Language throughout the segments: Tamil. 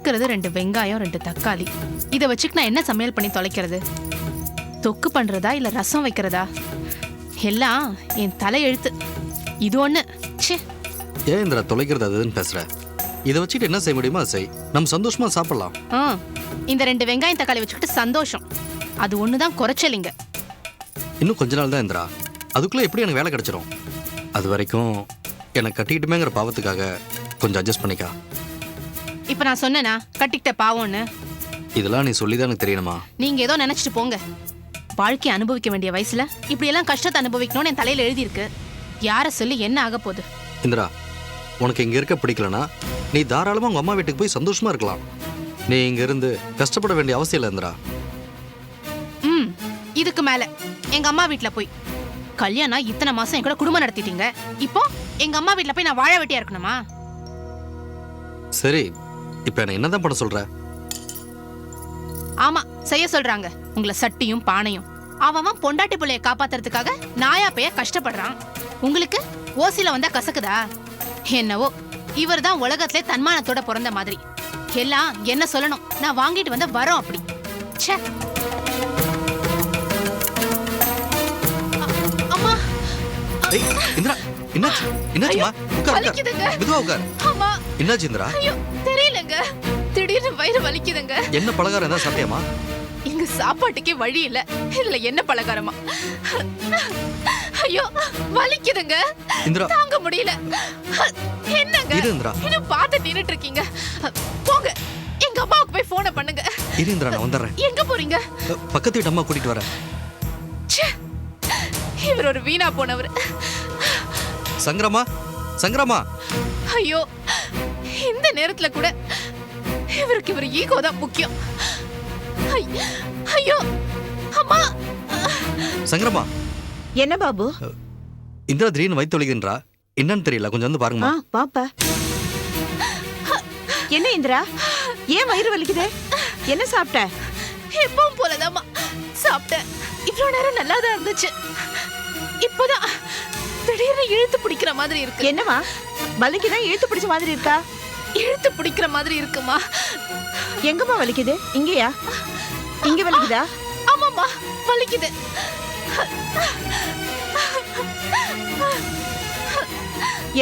இருக்கிறது 2 வெங்காயம் 2 தக்காளி. இதை வச்சுக்கு நான் என்ன சமையல் பண்ணி தொலைக்கிறது? தொக்கு பண்றதா இல்ல ரசம் வைக்கிறதா? எல்லாம் என் தலை எழுத்து. இது ஒண்ணு. ச்சே. ஏன் இந்திரா தொலைக்கிறது அதுன்னு பேசுற? இதை வச்சுட்டு என்ன செய்ய முடியுமா செய். நம்ம சந்தோஷமா சாப்பிடலாம். இந்த 2 வெங்காயம் தக்காளி வச்சுக்கிட்டு சந்தோஷம். அது ஒண்ணுதான் குறைச்சலிங்க. இன்னும் கொஞ்ச நாள் தான் இந்திரா. அதுக்குள்ள எப்படி எனக்கு வேலை கிடைச்சிரும். அது வரைக்கும் எனக்கு கட்டிக்கிட்டுமேங்கிற பாவத்துக்காக கொஞ்சம் அட்ஜஸ்ட் பண்ணிக்கா. இப்ப நான் சொன்னேனா கட்டிக்கிட்ட பாவம்னு? இதெல்லாம் நீ சொல்லிதான் எனக்கு தெரியணுமா? நீங்க ஏதோ நினைச்சிட்டு போங்க. வாழ்க்கையை அனுபவிக்க வேண்டிய வயசுல இப்படி எல்லாம் கஷ்டத்தை அனுபவிக்கணும்னு என் தலையில எழுதி இருக்கு. யார சொல்லி என்ன ஆக போகுது? இந்திரா, உனக்கு இங்க இருக்க பிடிக்கலனா நீ தாராளமா உங்க அம்மா வீட்டுக்கு போய் சந்தோஷமா இருக்கலாம். நீ இங்க இருந்து கஷ்டப்பட வேண்டிய அவசியம் இல்லை இந்திரா. இதுக்கு மேல எங்க அம்மா வீட்டுல போய் கல்யாணம் இத்தனை மாசம் என் கூட குடும்பம் நடத்திட்டீங்க. இப்போ எங்க அம்மா வீட்டுல போய் நான் வாழ வெட்டியா இருக்கணுமா? சரி, இப்ப என்ன என்னதான் பண்ண சொல்ற? ஆமா, செய்ய சொல்றாங்க. உங்களை சட்டியும் பானையும். அவன் பொண்டாட்டி பிள்ளைய காப்பாத்துறதுக்காக நாயா பைய கஷ்டப்படுறான். உங்களுக்கு ஓசில வந்தா கசக்குதா? என்னவோ இவர் தான் உலகத்திலே தன்மானத்தோட பிறந்த மாதிரி. எல்லாம் என்ன சொல்லணும், நான் வாங்கிட்டு வந்த வரோம் அப்படி. ச்சே. அம்மா. இந்திரா, என்னாச்சு? என்னாச்சுமா? உட்கார், வலிக்குதுங்க. மெதுவா உட்கார். அம்மா. என்னாச்சு இந்திரா? ஐயோ, தெரியலங்க. திடீர்னு வயிறு வலிக்குதுங்க. என்ன பலகாரம் ஏதாவது சாப்பிட்டியாமா? இங்க சாப்பாட்டுக்கே வழி இல்ல. இதுல என்ன பலகாரமா? ஐயோ, வலிக்குதுங்க. இந்திரா, தாங்க முடியல. என்னங்க? இரு இந்திரா. இன்னும் பார்த்து நின்னுட்டு இருக்கீங்க. போங்க, எங்க அம்மாவுக்கு போய் போனை பண்ணுங்க. இரு இந்திரா, நான் வந்துடுறேன். எங்க போறீங்க? பக்கத்து வீட்டு அம்மா கூட்டிட்டு வரேன். இவர் ஒரு வீணா போனவர். சங்கரமா, சங்கரமா. ஐயோ, இந்த நேரத்துல கூட இவருக்கு இவர் ஈகோ தான் முக்கியம். ஐயோ, அம்மா. சங்கரமா. என்ன பாபு? இந்திரா திடீர்னு வயிற்று வலிக்குதுன்றா. என்னன்னு தெரியல, கொஞ்சம் வந்து பாருங்கம்மா. பாப்பா. என்ன இந்திரா, ஏன் வயிறு வலிக்குது? என்ன சாப்பிட்ட? எப்பவும் போலதாம்மா சாப்பிட்டேன். இவ்வளவு நேரம் நல்லா தான் இருந்துச்சு. இப்போதான் திடீர்னு இழுத்து பிடிக்கிற மாதிரி இருக்கு. என்னமா வலிக்குதான்? இழுத்து பிடிச்ச மாதிரி இருக்கா? இழுத்து பிடிக்கிற மாதிரி இருக்குமா? எங்கம்மா வலிக்குது? இங்கயா? இங்க வலிக்குதா? ஆமாம்மா, வலிக்குது.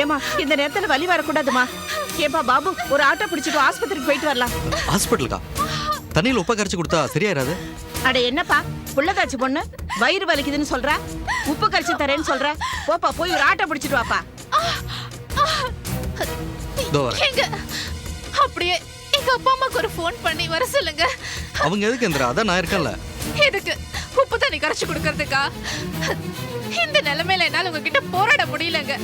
ஏமா இந்த நேரத்துல வலி வரக்கூடாதுமா. ஏப்பா பாபு, ஒரு ஆட்டோ பிடிச்சிட்டு ஆஸ்பத்திரிக்கு போயிட்டு வரலாம். ஹாஸ்பிட்டலுக்கா? தண்ணியில் உப்பை கரைச்சி கொடுத்தா சரியாயிராது? அட என்னப்பா புள்ளதாச்சு பொண்ணு, வயிறு வலிக்குதுன்னு சொல்ற, உப்பு கரைச்சி தரேன்னு சொல்ற. போப்பா, போய் ஒரு ஆட்டோ பிடிச்சிட்டு வாப்பா. எங்க அப்படியே எங்க அப்பா அம்மாக்கு ஒரு ஃபோன் பண்ணி வர சொல்லுங்க. அவங்க எதுக்கு இந்திரா? அதான் நான் இருக்கேன்ல. எதுக்கு? உப்பு தண்ணி கரைச்சு கொடுக்கறதுக்கா? இந்த நிலைமையில என்னால உங்ககிட்ட போராட முடியலங்க.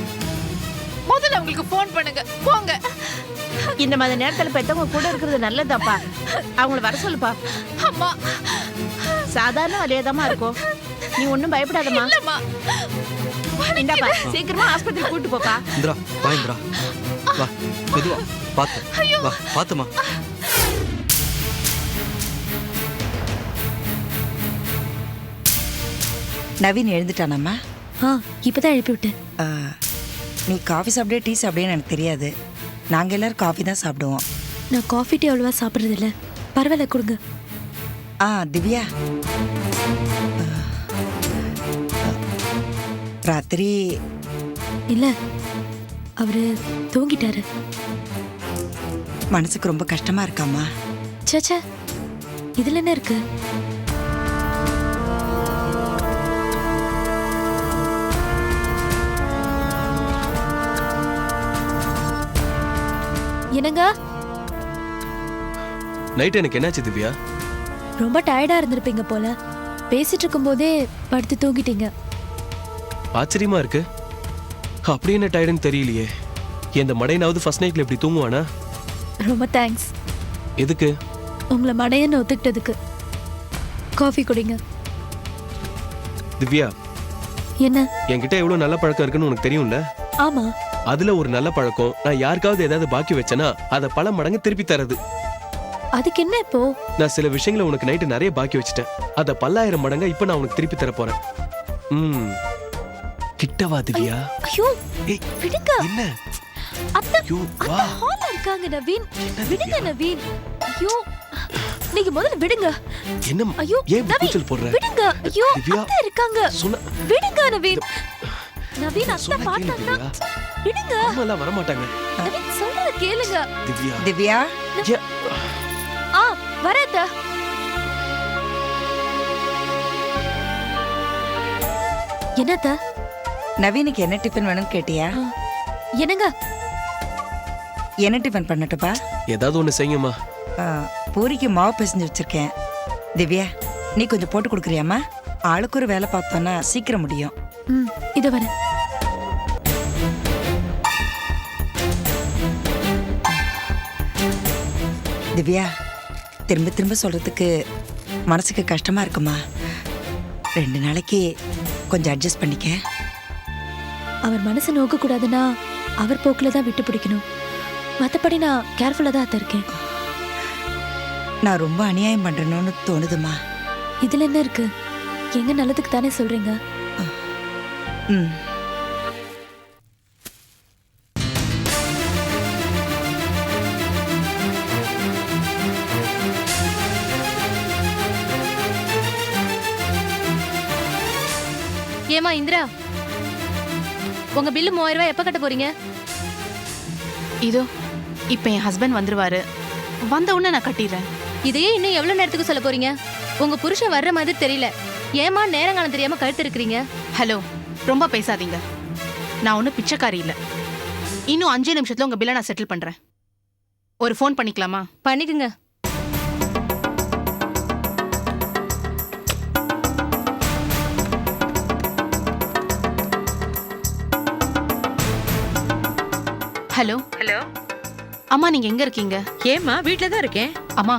முதல்ல உங்களுக்கு ஃபோன் பண்ணுங்க, போங்க. இந்த மாதிரி நேரத்துல பெத்தவங்க கூட இருக்கிறது நல்லதாப்பா. அவங்கள வர சொல்லுப்பா. அம்மா, சாதாரண வலியாதாம்மா இருக்கும். நீ ஒன்னும் பயப்படாதம்மா. இல்லம்மா, இந்தாப்பா, சீக்கிரமா ஆஸ்பத்திரி கூட்டு போப்பா. இந்திரா, வா இந்திரா, வா மெதுவா, பாத்து வா, பாத்துமா. நவீன் எழுந்துட்டானாம்மா? இப்பதான் எழுப்பி விட்டேன். நீ காஃபி சாப்பிட டீ சாப்பிடேன்னு எனக்கு தெரியாது. நாங்கள் எல்லாரும் காஃபி தான் சாப்பிடுவோம். நான் காஃபி டீ அவ்வளவா சாப்பிட்றது இல்லை. பரவாயில்ல, கொடுங்க. திவ்யா, ராத்திரி இல்லை, அவரு தூங்கிட்டாரு. மனசுக்கு ரொம்ப கஷ்டமா இருக்காம்மா. சேச்சே, இதுல என்ன இருக்கு? என்னங்க? நைட் எனக்கு என்னாச்சு திவ்யா? ரொம்ப டயர்டா இருந்திருப்பீங்க போல. பேசிட்டு இருக்கும் போதே படுத்து தூங்கிட்டீங்க. ஆச்சரியமா இருக்கு. அப்படி என்ன டயர்டுன்னு தெரியலையே. எந்த மடையனாவது ஃபர்ஸ்ட் நைட்ல இப்படி தூங்குவானா? ரொம்ப தேங்க்ஸ். எதுக்கு? உங்களை மடையன்னு ஒத்துக்கிட்டதுக்கு. காஃபி குடிங்க. திவ்யா, என்ன? என்கிட்ட எவ்வளவு நல்ல பழக்கம் இருக்குன்னு உனக்கு தெரியும்ல? ஆமா. அதுல ஒரு நல்ல பழக்கம், நான் யாருக்காவது ஏதாவது பாக்கி வச்சேனா அதை பல மடங்கு திருப்பி தரது. அதுக்கு என்ன இப்போ? நான் சில விஷயங்களை உனக்கு நைட்டு நிறைய பாக்கி வச்சுட்டேன். அதை 10,000 மடங்கா இப்ப நான் உனக்கு திருப்பி தர போறேன். கிட்டவா திவ்யா? ஐயோ, விடுங்க. என்ன? அத்தை, ஐயோ, வா. ஹால்ல இருக்காங்க நவீன். விடுங்க நவீன். ஐயோ நீங்க முதல்ல விடுங்க. என்ன ஐயோ ஏன் நவீன், கூச்சல் போடுற? விடுங்க. ஐயோ திவ்யா. அத்தை இருக்காங்க. சொன்ன விடுங்க நவீன். நவீன் அத்தை சொன்ன கேளு பார்த்தாங்கன்னா திவ்யா. விடுங்க. அம்மா எல்லாம் வர மாட்டாங்க. நவீன் சொல்றத கேளுங்க. திவ்யா திவ்யா ஏன் ஆ வரேன். என்னத்த? நவீனுக்கு என்ன டிஃபன் வேணும்னு கேட்டியா? என்னங்க? என்ன டிஃபன் பண்ணட்டுப்பா? ஏதாவது ஒண்ணு செய்யுங்கம்மா. பூரிக்கு மாவு பிசைஞ்சு வச்சிருக்கேன். திவ்யா நீ கொஞ்சம் போட்டு கொடுக்குறியாம்மா? ஆளுக்கு ஒரு வேலை பார்த்தோன்னா சீக்கிரம் முடியும். ம் இத வரேன். திவ்யா திரும்ப திரும்ப சொல்றதுக்கு மனசுக்கு கஷ்டமா இருக்குமா? 2 நாளைக்கு கொஞ்சம் அட்ஜஸ்ட் பண்ணிக்க. அவர் மனசை நோக்க கூடாதுன்னா அவர் போக்குல தான் விட்டு பிடிக்கணும். மத்தபடி நான் கேர்ஃபுல்லா தான் அத்தை இருக்கேன். நான் ரொம்ப அநியாயம் பண்றேன்னு தோணுதுமா. இதுல என்ன இருக்கு? எங்க நல்லதுக்கு தானே சொல்றீங்க. ம் ஏமா இந்திரா, உங்க பில்லு 3000 ரூபாய் எப்ப கட்ட போறீங்க? இதோ இப்ப என் ஹஸ்பண்ட் வந்துருவாரு. வந்த உடனே நான் கட்டிடுறேன். இதையே இன்னும் எவ்வளவு நேரத்துக்கு சொல்ல போறீங்க? உங்க புருஷன் வர்ற மாதிரி தெரியல. ஏமா நேரங்காலம் தெரியாம கழுத்து இருக்கிறீங்க? ஹலோ, ரொம்ப பேசாதீங்க. நான் ஒன்றும் பிச்சைக்காரி இல்லை. இன்னும் 5 நிமிஷத்துல உங்க பில்லை நான் செட்டில் பண்றேன். ஒரு ஃபோன் பண்ணிக்கலாமா? பண்ணிக்குங்க. ஹலோ ஹலோ, அம்மா, நீங்க எங்க இருக்கீங்க? ஏம்மா வீட்டில் தான் இருக்கேன். அம்மா,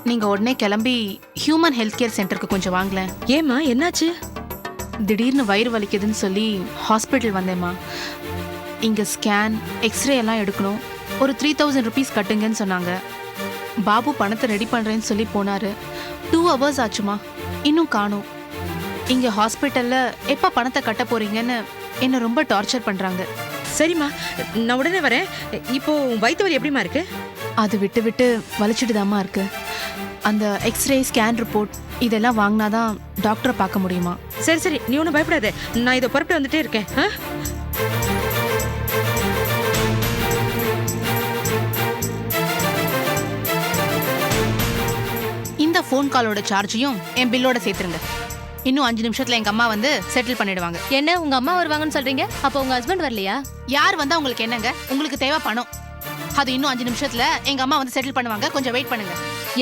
நீங்க உடனே கிளம்பி ஹியூமன் ஹெல்த் கேர் சென்டருக்கு கொஞ்சம் வாங்கலேன். ஏம்மா என்னாச்சு? திடீர்னு வயிறு வலிக்குதுன்னு சொல்லி ஹாஸ்பிட்டல் வந்தேம்மா. இங்க ஸ்கேன், எக்ஸ்ரே எல்லாம் எடுக்கணும். ஒரு 3000 ருபீஸ் கட்டுங்கன்னு சொன்னாங்க. பாபு பணத்தை ரெடி பண்றேன்னு சொல்லி போனாரு. 2 hours ஆச்சுமா, இன்னும் காணோம். இங்க ஹாஸ்பிட்டல்ல எப்ப பணத்தை கட்ட போறீங்கன்னு என்ன ரொம்ப டார்ச்சர் பண்றாங்க. சரிம்மா, நான் உடனே வரேன். இப்போ வயிற்று வலி எப்படிமா இருக்கு? அது விட்டு விட்டு வலிச்சுட்டுதாம்மா இருக்கு. அந்த எக்ஸ்ரே, ஸ்கேன் ரிப்போர்ட் இதெல்லாம் வாங்கினாதான் டாக்டரை பார்க்க முடியுமா? சரி சரி, நீ ஒன்றும் பயப்படாத. நான் இதை புறப்பட்டு வந்துட்டே இருக்கேன். இந்த ஃபோன் காலோட சார்ஜையும் என் பில்லோட சேர்த்துருங்க. இன்னும் 5 நிமிஷத்துல எங்க அம்மா வந்து செட்டில் பண்ணிடுவாங்க. என்ன உங்க அம்மா வருவாங்கன்னு சொல்றீங்க? அப்ப உங்க ஹஸ்பண்ட் வரலையா? யார் வந்தா உங்களுக்கு என்னங்க? உங்களுக்கு தேவை பணம். அது இன்னும் 5 நிமிஷத்துல எங்க அம்மா வந்து செட்டில் பண்ணுவாங்க. கொஞ்சம் வெயிட் பண்ணுங்க.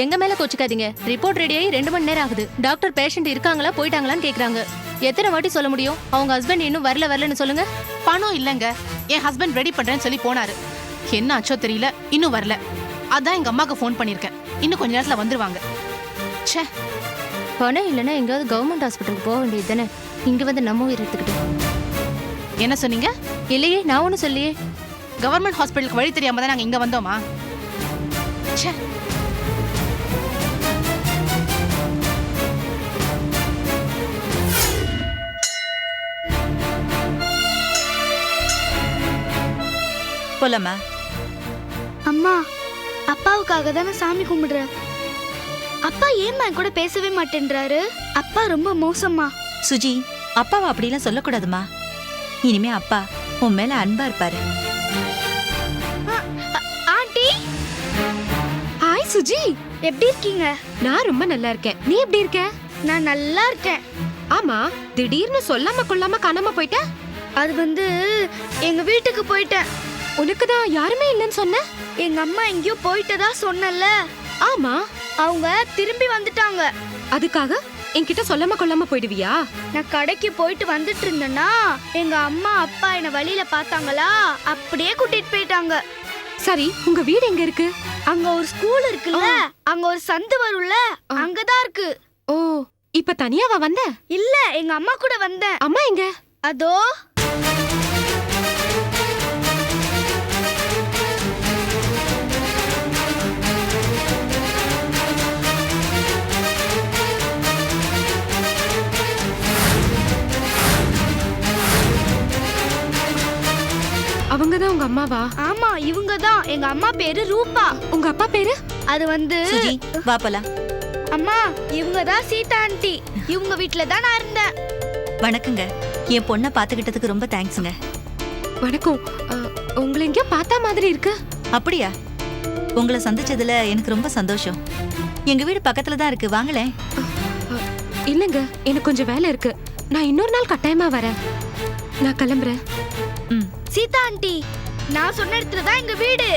எங்க மேல கோச்சுக்காதீங்க. ரிப்போர்ட் ரெடியாகி 2 மணி நேரம் ஆகுது. டாக்டர் பேஷண்ட் இருக்காங்களா போயிட்டாங்களான்னு கேக்குறாங்க. எத்தனை வாட்டி சொல்ல முடியும்? அவங்க ஹஸ்பண்ட் இன்னும் வரலன்னு சொல்லுங்க. பணம் இல்லைங்க. என் ஹஸ்பண்ட் ரெடி பண்றேன்னு சொல்லி போனாரு. என்ன ஆச்சோ தெரியல, இன்னும் வரல. அதான் எங்க அம்மாக்கு ஃபோன் பண்ணிருக்கேன். இன்னும் கொஞ்ச நேரத்துல வந்துருவாங்க. ச்சே, பணம் இல்லைன்னா எங்கேயாவது கவர்மெண்ட் ஹாஸ்பிட்டலுக்கு போக வேண்டியது தானே. இங்க வந்து நம்ம உயிர் எடுத்துக்கிட்டு. என்ன சொன்னீங்க? இல்லையே, நான் ஒன்றும் சொல்லியே. கவர்மெண்ட் ஹாஸ்பிட்டலுக்கு வழி தெரியாம தான் நாங்க இங்க வந்தோமா? ச்சே. போலாமா? அம்மா, அப்பாவுக்காக தானே சாமி கும்பிடுறேன். அப்பா ஏம்மா என் கூட பேசவே மாட்டேன்றாரு? அப்பா ரொம்ப மோசமா. சுஜி, அப்பாவை அப்படிலாம் சொல்லக்கூடாதுமா. இனிமே அப்பா உன் மேல அன்பா இருப்பாரு. ஆண்டி, ஹாய் சுஜி, எப்படி இருக்கீங்க? நான் ரொம்ப நல்லா இருக்கேன். நீ எப்படி இருக்க? நான் நல்லா இருக்கேன். ஆமா, திடீர்னு சொல்லாம கொள்ளாம காணாம போயிட்ட. அது வந்து எங்க வீட்டுக்கு போயிட்டேன். உனக்கு தான் யாருமே இல்லைன்னு சொன்ன. எங்க அம்மா எங்கேயோ போயிட்டதா சொன்னல. ஆமா, அவங்க திரும்பி வந்துட்டாங்க. அதுக்காக என்கிட்ட சொல்லாம கொள்ளாம போயிடுவியா? நான் கடைக்கு போயிட்டு வந்துட்டு இருந்தேன்னா எங்க அம்மா அப்பா என்ன வழியில பார்த்தாங்களா, அப்படியே கூட்டிட்டு போயிட்டாங்க. சரி, உங்க வீடு எங்க இருக்கு? அங்க ஒரு ஸ்கூல் இருக்குல்ல, அங்க ஒரு சந்து வரும்ல, அங்கதான் இருக்கு. ஓ, இப்ப தனியாவா வந்த? இல்ல, எங்க அம்மா கூட வந்தேன். அம்மா எங்க? அதோ. அவங்க தான் உங்க அம்மாவா? ஆமா இவங்க தான். எங்க அம்மா பேரு ரூபா. உங்க அப்பா பேரு? அது வந்து சுஜி வா போலாம். அம்மா இவங்க தான் சீதா ஆண்டி. இவங்க வீட்ல தான் நான் இருந்தேன். வணக்கங்க. என் பொண்ணை பாத்துக்கிட்டதுக்கு ரொம்ப தேங்க்ஸுங்க. வணக்கம். உங்களை எங்கேயோ பார்த்தா மாதிரி இருக்கு. அப்படியா? உங்களை சந்திச்சதுல எனக்கு ரொம்ப சந்தோஷம். எங்க வீடு பக்கத்துல தான் இருக்கு, வாங்களேன். இல்லங்க, எனக்கு கொஞ்சம் வேலை இருக்கு. நான் இன்னொரு நாள் கட்டாயமா வரேன். நான் கிளம்புறேன். சீதா ஆண்டி, நான் சொன்ன இடத்துல தான் எங்க வீடு.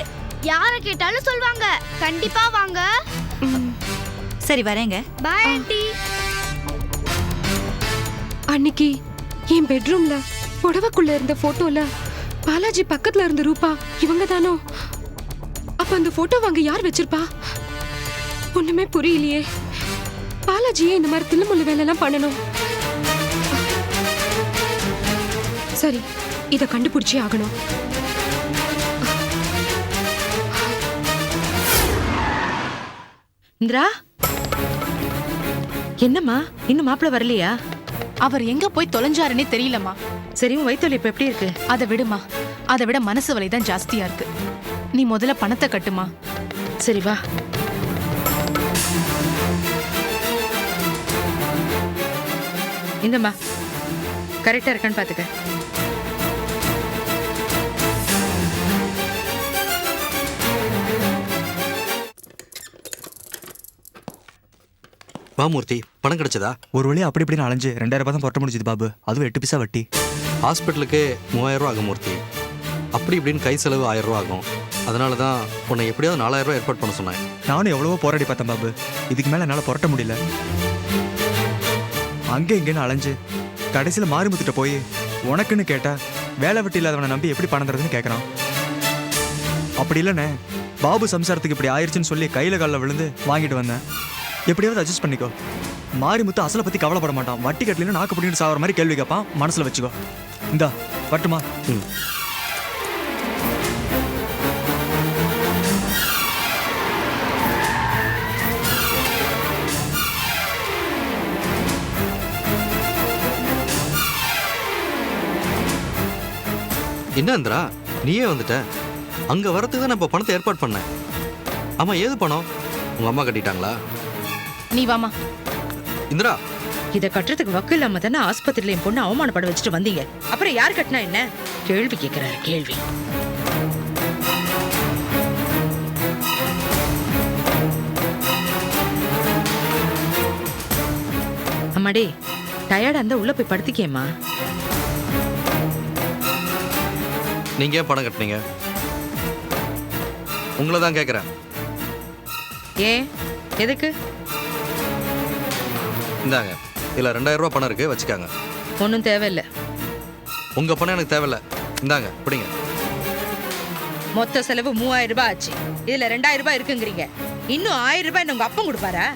யார கேட்டாலும் சொல்வாங்க. கண்டிப்பா வாங்க. சரி வரேங்க. Bye aunty. அன்னைக்கு என் பெட்ரூம்ல புடவைக்குள்ள இருந்த போட்டோல பாலாஜி பக்கத்துல இருந்த ரூபா இவங்க தானோ? அப்ப அந்த போட்டோ வாங்க யார் வச்சிருப்பா? ஒண்ணுமே புரியலையே. பாலாஜியே இந்த மாதிரி தில்லுமுள்ளு வேலை எல்லாம் பண்ணணும். சரி, இத கண்டுபிடிச்சே ஆகணும். இந்திரா, என்னம்மா இன்னும் மாப்பிள்ள வரலையா? அவர் எங்க போய் தொலைஞ்சாருன்னே தெரியலம்மா. சரி, உன் வயித்துல இப்ப எப்படி இருக்கு? அதை விடுமா, அதை விட மனசு வலி தான் ஜாஸ்தியா இருக்கு. நீ முதல்ல பணத்தை கட்டுமா. சரி வா. இந்தம்மா, கரெக்டா இருக்கான்னு பாத்துக்க. வாமூர்த்தி, பணம் கிடைச்சதா? ஒரு வழி அப்படி இப்படின்னு அலைஞ்சு 2000 ரூபாய் தான் புரட்ட முடிஞ்சது பாபு. அதுவும் 8 பைசா வட்டி. ஹாஸ்பிட்டலுக்கு 3000 ரூபா ஆகும் மூர்த்தி. அப்படி இப்படின்னு கை செலவு 1000 ரூபா ஆகும். அதனால தான் உன்னை எப்படியாவது 4000 ரூபா ஏற்பாடு பண்ண சொன்னேன். நானும் எவ்வளவோ போராடி பார்த்தேன் பாபு. இதுக்கு மேல என்னால புரட்ட முடியல. அங்கே இங்கேன்னு அலைஞ்சு கடைசியில் மாரிமுத்துட்ட போய் உனக்குன்னு கேட்டா வேலை வெட்டி இல்லாதவனை நம்பி எப்படி பணம் தரதுன்னு கேட்கறான். அப்படி இல்லைண்ணே, பாபு சம்சாரத்துக்கு இப்படி ஆயிடுச்சுன்னு சொல்லி கையில காலில் விழுந்து வாங்கிட்டு வந்தேன். எப்படியாவது அட்ஜஸ்ட் பண்ணிக்கோ. மாரிமுத்து அசலை பத்தி கவலைப்பட மாட்டான். வட்டி கட்டலின்னு நாக்கு பிடிக்கிட்டு சாகிற மாதிரி கேள்வி கேட்பான். மனசுல வச்சுக்கோ. இந்தா பட்டுமா. என்ன இந்திரா, நீயே வந்துட்ட? அங்க வரத்துக்கு தான் நான் இப்போ பணத்தை ஏற்பாடு பண்ணேன். ஆமா, ஏது பணம்? உங்க அம்மா கட்டிட்டாங்களா? நீ வாமா. இந்திரா, இத கட்டுறதுக்கு வக்கு இல்லாம தானே ஆஸ்பத்திரியில என் பொண்ணு அவமானப்பட வச்சுட்டு வந்தீங்க. அப்புறம் யார் கட்டினா என்ன? கேள்வி கேட்கிறாரு கேள்வி. அம்மாடி, டயர்டா இருந்தா உள்ள போய் படுத்திக்கேம்மா. நீங்க ஏன் பணம் கட்டினீங்க? உங்களை தான் கேட்குறேன். ஏன், எதுக்கு? இந்தாங்க, இதில் 2000 ரூபா பணம் இருக்கு, வச்சுக்காங்க. ஒன்றும் தேவையில்லை. உங்க பணம் எனக்கு தேவையில்ல. இந்தாங்க, பிடிங்க. மொத்த செலவு 3000 ரூபாய் ஆச்சு. இதுல 2000 ரூபாய் இருக்குங்கிறீங்க. இன்னும் 1000 ரூபாய் உங்க அப்பன் கொடுப்பாரா?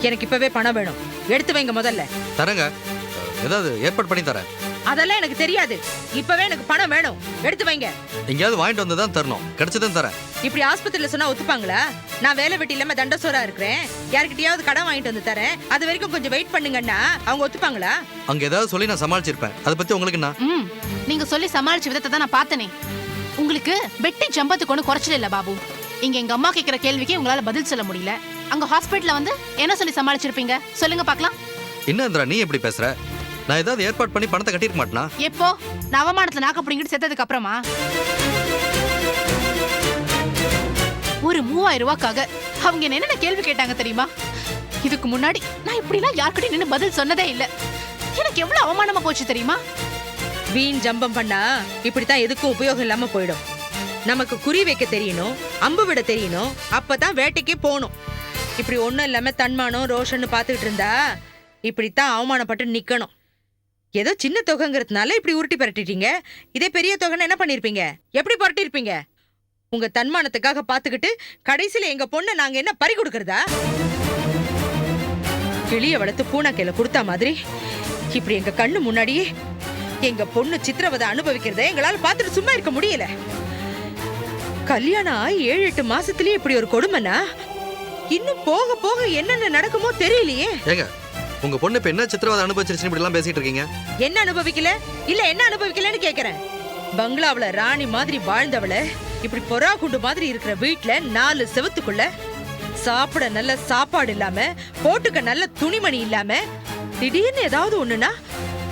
எனக்கு இப்பவே பணம் வேணும். எடுத்து வைங்க முதல்ல. தரேங்க, ஏதாவது ஏற்பாடு பண்ணி தரேன். அதெல்லாம் எனக்கு தெரியாது. இப்பவே எனக்கு பணம் வேணும். எடுத்து வைங்க. எங்கேயாவது வாங்கிட்டு வந்து தான் தரணும். கிடைச்சதும் தரேன். இப்படி ஆஸ்பத்திரியில சொன்னா ஒத்துப்பாங்களா? நான் வேலை வெட்டி இல்லாம தண்டசோரா இருக்கிறேன். யார்கிட்டயாவது கடன் வாங்கிட்டு வந்து தரேன். அது வரைக்கும் கொஞ்சம் வெயிட் பண்ணுங்கன்னா அவங்க ஒத்துப்பாங்களா? அங்க ஏதாவது சொல்லி நான் சமாளிச்சிருப்பேன். அதை பத்தி உங்களுக்கு என்ன? நீங்க சொல்லி சமாளிச்ச விதத்தை தான் நான் பார்த்தனே. உங்களுக்கு வெட்டி ஜம்பத்துக்கு ஒண்ணு குறைச்சல இல்ல பாபு. இங்க எங்க அம்மா கேக்குற கேள்விக்கு உங்களால பதில் சொல்ல முடியல. அங்க ஹாஸ்பிட்டல்ல வந்து என்ன சொல்லி சமாளிச்சிருப்பீங்க? சொல்லுங்க பார்க்கலாம். என்ன இந்திரா, நீ எப்படி பேசுற? நான் ஏதாவது ஏற்பாடு பண்ணி பணத்தை கட்டிருக்க மாட்டேனா? எப்போ? நான் அவமானத்துல நாக்க பிடிங்கிட்டு செத்ததுக்கு அப்புறமா? ஒரு 3000 ரூபாய்க்காக அவங்க என்னென்ன கேள்வி கேட்டாங்க தெரியுமா? இதுக்கு முன்னாடி நான் இப்படிலாம் யார்கிட்டயும் நின்னு பதில் சொன்னதே இல்ல. எனக்கு எவ்வளவு அவமானமா போச்சு தெரியுமா? வீண் ஜம்பம் பண்ணா இப்படித்தான் எதுக்கும் உபயோகம் இல்லாம போயிடும். நமக்கு குறி வைக்க தெரியணும், அம்பு விட தெரியணும். அப்பதான் வேட்டைக்கே போகணும். இப்படி ஒண்ணும் இல்லாம தன்மானம் ரோஷன்னு பாத்துக்கிட்டு இருந்தா இப்படித்தான் அவமானப்பட்டு நிக்கணும். ஏதோ சின்ன தொகைங்கிறதுனால இப்படி உருட்டி பரட்டிட்டீங்க. இதே பெரிய தொகைன்னு என்ன பண்ணிருப்பீங்க? எப்படி பரட்டிருப்பீங்க? உங்க தன்மானத்துக்காக பாத்துக்கிட்டு கடைசியில எங்க பொண்ணை நாங்க என்ன பறி கொடுக்கறதா? கிளிய வளர்த்து பூனாக்கையில கொடுத்தா மாதிரி இப்படி எங்க கண்ணு முன்னாடியே எங்க பொண்ணு சித்திரவதை அனுபவிக்கிறத எங்களால பாத்துட்டு சும்மா இருக்க முடியல. கல்யாணம் ஆகி 7-8 மாசத்துலயே இப்படி ஒரு கொடுமைனா இன்னும் போக போக என்னென்ன நடக்குமோ தெரியலையே. ஏங்க, உங்க பொண்ணு இப்ப என்ன சித்திரவதை அனுபவிச்சிருச்சுன்னு இப்படி எல்லாம் பேசிட்டு இருக்கீங்க? என்ன அனுபவிக்கல? இல்ல என்ன அனுபவிக்கலன்னு கேக்குறேன். பங்களாவுல ராணி மாதிரி வாழ்ந்தவள இப்படி பொறா குண்டு மாதிரி இருக்கிற வீட்ல 4 செவத்துக்குள்ள சாப்பிட நல்ல சாப்பாடு இல்லாம போட்டுக்க நல்ல துணிமணி இல்லாம திடீர்னு ஏதாவது ஒண்ணுனா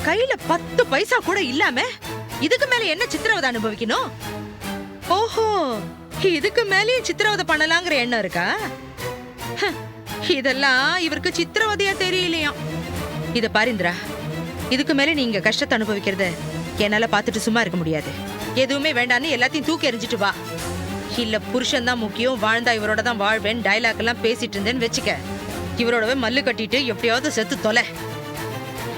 கையில 10 பைசா கூட இல்லாம இதுக்கு மேல என்ன சித்திரவதை அனுபவிக்கணும்? ஓஹோ, இதுக்கு மேலேயும் சித்திரவதை பண்ணலாங்கிற எண்ணம் இருக்கா? இதெல்லாம் இவருக்கு சித்திரவதையா தெரியலையாம். இத பாரிந்திரா, இதுக்கு மேல நீங்க கஷ்டத்தை அனுபவிக்கிறத என்னால பாத்துட்டு சும்மா இருக்க முடியாது. எதுவுமே வேண்டான்னு எல்லாத்தையும் தூக்கி எறிஞ்சிட்டு வா. இல்ல புருஷன் தான் முக்கியம், வாழ்ந்தா இவரோட தான் வாழ்வேன் டயலாக் எல்லாம் பேசிட்டு இருந்தேன்னு வச்சுக்க, இவரோடவே மல்லு கட்டிட்டு எப்படியாவது செத்து தொலை.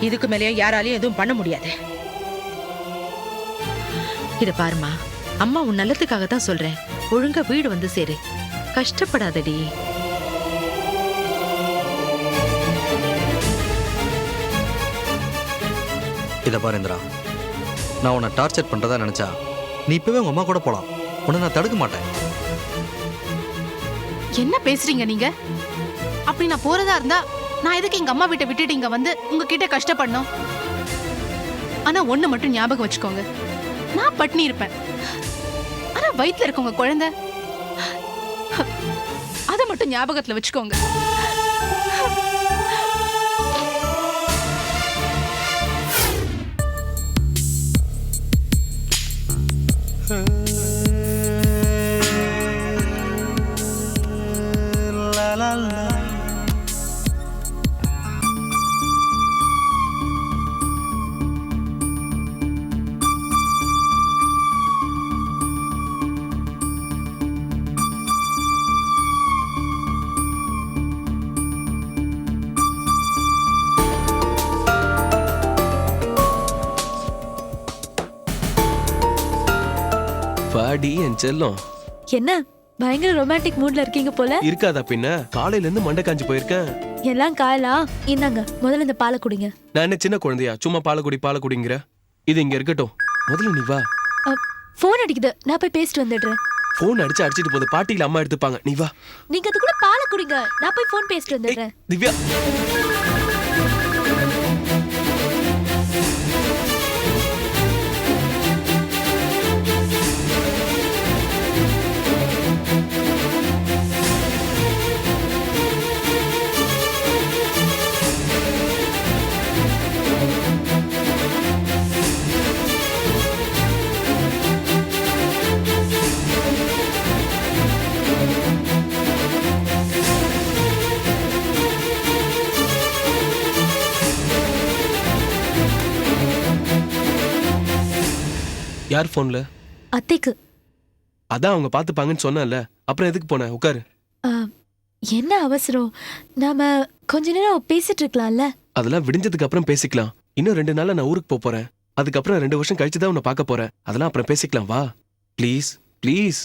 இதுக்கு மேலேயும் யாராலையும் எதுவும் பண்ண முடியாது. இத பாருமா, அம்மா உன் நல்லதுக்காக தான் சொல்றேன். ஒழுங்கா வீடு வந்து சேரு, கஷ்டப்படாதடி. இதை பாரு இந்திரா, நான் உன்னை டார்ச்சர் பண்ணுறதா நினச்சா நீ இப்போவே உங்கள் அம்மா கூட போகலாம். உன்னை நான் தடுக்க மாட்டேன். என்ன பேசுறீங்க நீங்க? அப்படி நான் போறதா இருந்தா நான் எதுக்கு எங்க அம்மா வீட்டை விட்டுட்டு இங்க வந்து உங்ககிட்ட கஷ்டப்படணும்? ஆனா ஒண்ணு மட்டும் ஞாபகம் வச்சுக்கோங்க, நான் பட்னி இருப்பேன். ஆனா வயித்துல இருக்கவங்க குழந்தை, அதை மட்டும் ஞாபகத்துல வச்சுக்கோங்க. வாடி என் செல்லம். என்ன பயங்கர ரொமான்டிக் மூட்ல இருக்கீங்க போல. இருக்காதா பின்ன? காலையில இருந்து மண்டை காஞ்சி போயிருக்கேன். எல்லாம் காயலா? இந்தாங்க முதல்ல இந்த பாலை குடிங்க. நான் என்ன சின்ன குழந்தையா சும்மா பாலை குடிங்கிற? இது இங்க இருக்கட்டும், முதல்ல நீ வா. போன் அடிக்குது, நான் போய் பேசிட்டு வந்துடுறேன். போன் அடிச்சிட்டு போகுது, பாட்டியில அம்மா எடுத்துப்பாங்க. நீ வா. நீங்க அதுக்குள்ள பாலை குடிங்க, நான் போய் போன் பேசிட்டு வந்துடுறேன். திவ்யா, யார் போன்ல? அத்தைக்கு. அதான் அவங்க பாத்துப்பாங்கன்னு சொன்னல, அப்புறம் எதுக்கு போன? உட்காரு. என்ன அவசரம்? நாம கொஞ்ச நேரம் பேசிட்டு இருக்கலாம்ல. அதெல்லாம் விடிஞ்சதுக்கு அப்புறம் பேசிக்கலாம். இன்னும் 2 நாள்ல நான் ஊருக்கு போறேன். அதுக்கப்புறம் 2 வருஷம் கழிச்சு தான் உன்னை பார்க்க போறேன். அதெல்லாம் அப்புறம் பேசிக்கலாம். வா ப்ளீஸ் ப்ளீஸ்.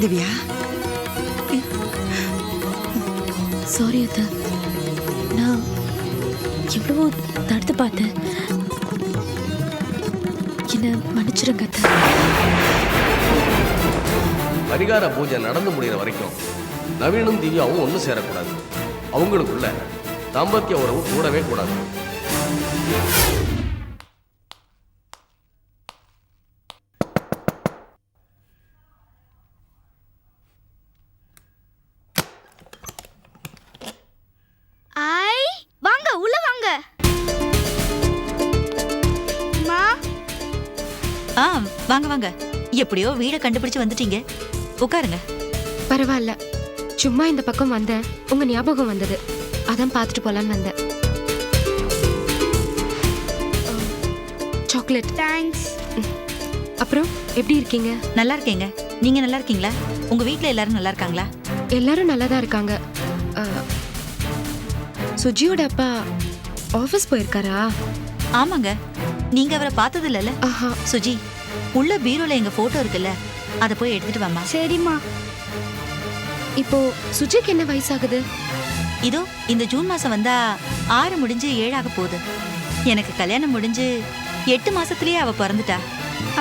திவ்யா, சாரி அத்தை, நான் எவ்வளவோ தடுத்து பார்த்தேன். என்ன மன்னிச்சிருங்க அத்தை. பரிகார பூஜை நடந்து முடிகிற வரைக்கும் நவீனும் திவ்யாவும் ஒன்றும் சேரக்கூடாது. அவங்களுக்குள்ள தாம்பத்திய உறவு கூடவே கூடாது. வாங்க உள்ள வாங்க. வாங்க வாங்க, எப்படியோ வீட கண்டுபிடிச்சு வந்துட்டீங்க, உட்காருங்க. பரவாயில்ல, சும்மா இந்த பக்கம் வந்தேன், உங்க ஞாபகம் வந்தது, அதான் பார்த்துட்டு போலான்னு வந்தேன். சாக்லேட். தேங்க்ஸ். அப்புறம் எப்படி இருக்கீங்க? நல்லா இருக்கேங்க. நீங்க நல்லா இருக்கீங்களா? உங்க வீட்ல எல்லாரும் நல்லா இருக்காங்களா? எல்லாரும் நல்லா தான் இருக்காங்க. சுஜியோட அப்பா ஆஃபீஸ் போயிருக்காரா? ஆமாங்க. நீங்க அவரை பார்த்தது இல்லைல்ல? ஆஹா. சுஜி, உள்ள பீரோல எங்க போட்டோ இருக்குல்ல, அதை போய் எடுத்துட்டு வாமா. சரிம்மா. இப்போ சுஜிக்கு என்ன வயசாகுது? இதோ இந்த ஜூன் மாசம் வந்தா 6 முடிஞ்சு 7 ஆக போகுது. எனக்கு கல்யாணம் முடிஞ்சு 8 மாசத்துலயே அவ பிறந்துட்டா.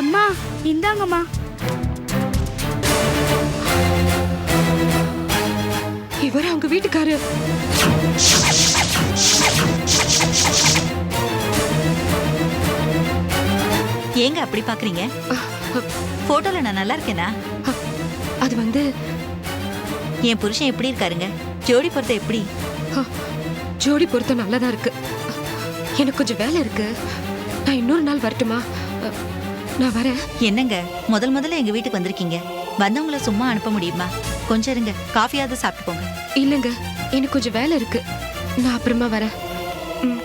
அம்மா இந்தாங்கம்மா. இவர் அவங்க வீட்டுக்காரு. ஏங்க அப்படி பாக்குறீங்க? போட்டோல நான் நல்லா இருக்கேனா? அது வந்து என் புருஷன் எப்படி இருக்காருங்க? ஜோடி பொறுத்த எப்படி? ஜோடி பொருத்தம் நல்லதா இருக்கு. எனக்கு கொஞ்சம் வேலை இருக்கு. நான் இன்னொரு நாள் வரட்டுமா? நான் வரேன். என்னங்க முதல்ல எங்க வீட்டுக்கு வந்திருக்கீங்க, வந்தவங்கள சும்மா அனுப்ப முடியுமா? கொஞ்சம் இருங்க, காஃபியாவது சாப்பிட்டு போங்க. இல்லைங்க, எனக்கு கொஞ்சம் வேலை இருக்கு. நான் அப்புறமா வரேன். ம்.